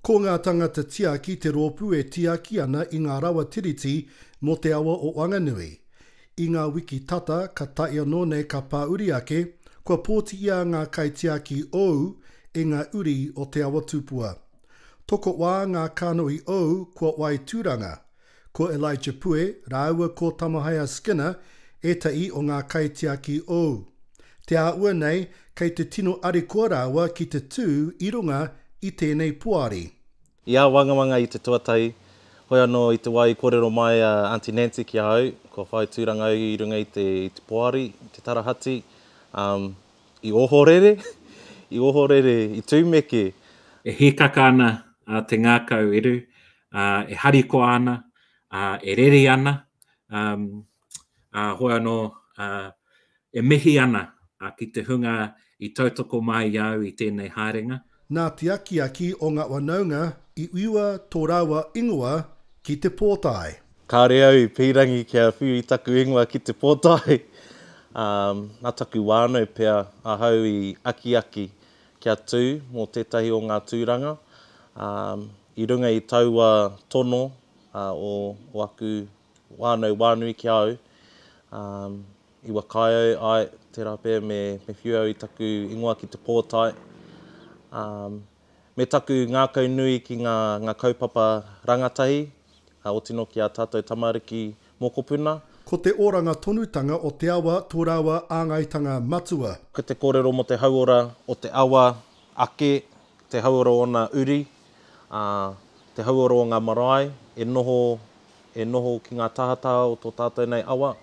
Ko ngā tangata Tiaki te rōpū e Tiaki ana i ngā rawa tiriti mō te awa o Wanganui. I ngā wiki tata ka tae anō nei ka pāuri ake, kua pōti ia ngā kai Tiaki ou e ngā uri o te awa tūpua. Toko wā ngā kānoi ou kua wai tūranga. Ko Elijah Pue, rāua ko Tamahaya Skinner, e tai o ngā kai Tiaki ou. Te āua nei, kei te tino arikoa rāua ki te tū i runga i tēnei puari. Ia wangawanga i te tuatai, hoi anō i te wai kōrero mai Auntie Nancy ki hau, ko whai tūranga i runga i te puari, te tarahati, i ohorere, i tūmeke. E hikaka ana te ngākau eru, e harikoa ana, e rere ana, hoi anō e mihi ana ki te hunga i tautoko mai au i tēnei haerenga. Nā Tiaki aki o ngā wanaunga i uiwa tō rāua ingoa ki te pōtai. Kāre au pirangi kia whiu i taku ingoa ki te pōtai. Nā taku wānau pia ahau i aki kia tū mō tētahi o ngā tūranga. I runga i taua tono o aku wānau wānui ki au. I wakaio ai te rapea me whiu au i taku ingoa ki te pōtai. Me taku ngākau nui ki ngā kaupapa rangatahi, o tino ki a tātou tamariki mokopuna. Ko te oranga tonutanga o te awa tō rāua āngaitanga matua. Ko te kōrero mo te hauora o te awa ake, te hauora o ngā uri, te hauora o ngā marae, e noho ki ngā tahataha o tō tātou nei awa.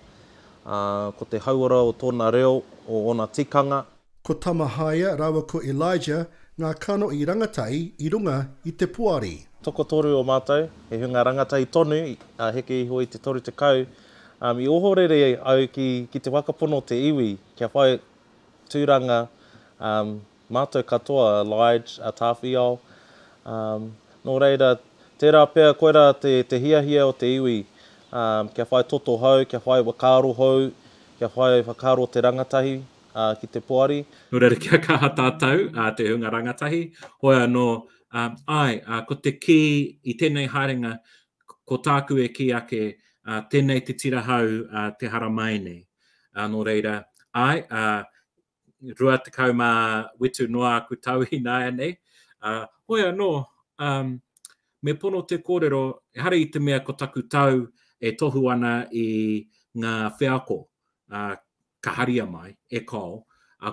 Ko te hauora o tōna reo o ona tikanga. Ko Tamahaya, rāua ko Elijah, ngā kano i rangatai i runga i te puari. Toko toru o mātou, he hunga rangatai tonu, heke i hoi te toru te kau. I ohorere au ki te wakapono te iwi, kia whai tūranga mātou katoa, Elijah, a tāwhiao. Nō reira, tērā pēr koera te hiahia o te iwi. Kia whai toto hau, kia whai wakaro hau, kia whai whakaro te rangatahi ki te puari. Nō reira kia kaha tātou te hunga rangatahi. Hoi anō, ko te ki i tēnei haerenga, ko tāku e ki ake tēnei te tirahau te haramaine. Nō reira, rua te kau mā wetu noa aku tauhi nāia nei. Hoi anō, me pono te kōrero, hara i te mea ko taku tau e tohu ana i ngā whiako ka haria mai, e kō.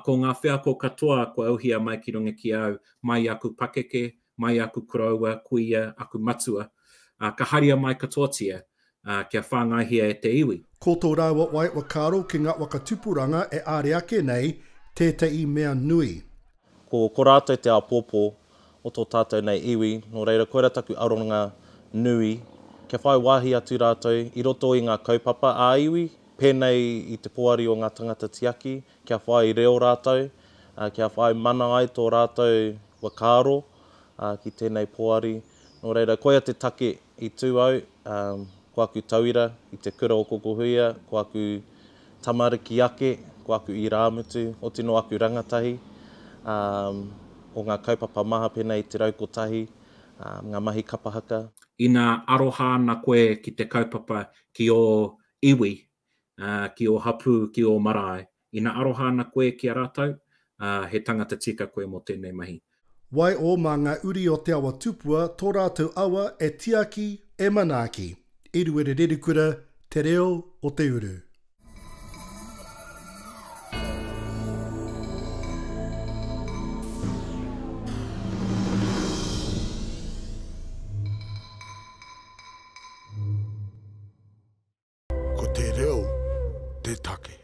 Ko ngā whiako katoa ko auhia mai ki runga ki au, mai aku pakeke, mai aku kuraua, kuia, aku matua. Ka haria mai katoatia kia whāngahia e te iwi. Ko tō rāua wai wakaro ki ngā wakatupuranga e āre ake nei, tētai mea nui. Ko rātou te apōpō o tō tātou nei iwi, nō reira koera taku aronga nui, kia whai wāhi atu rātou i roto i ngā kaupapa a iwi, pēnei i te puari o ngā tangata Tiaki, kia whai reo rātou, kia whai mana ai tō rātou wakaro ki tēnei puari. Nō reira, koia te take i tū au, ko aku tauira i te kura o kokohuia, ko aku tamariki ake, ko aku i rāmutu, o tino aku rangatahi, o ngā kaupapa maha pēnei i te raukotahi, ngā mahi kapahaka. Ina aroha ana koe ki te kaupapa ki o iwi, ki o hapu, ki o marae. Ina aroha ana koe ki a rātou, he tangata tika koe mō tēnei mahi. Wai o mā ngā uri o te awa tupua, tō rātou awa e Tiaki e manaaki. Iru ere rerikura, te reo o te uru. Ko te reo, te take.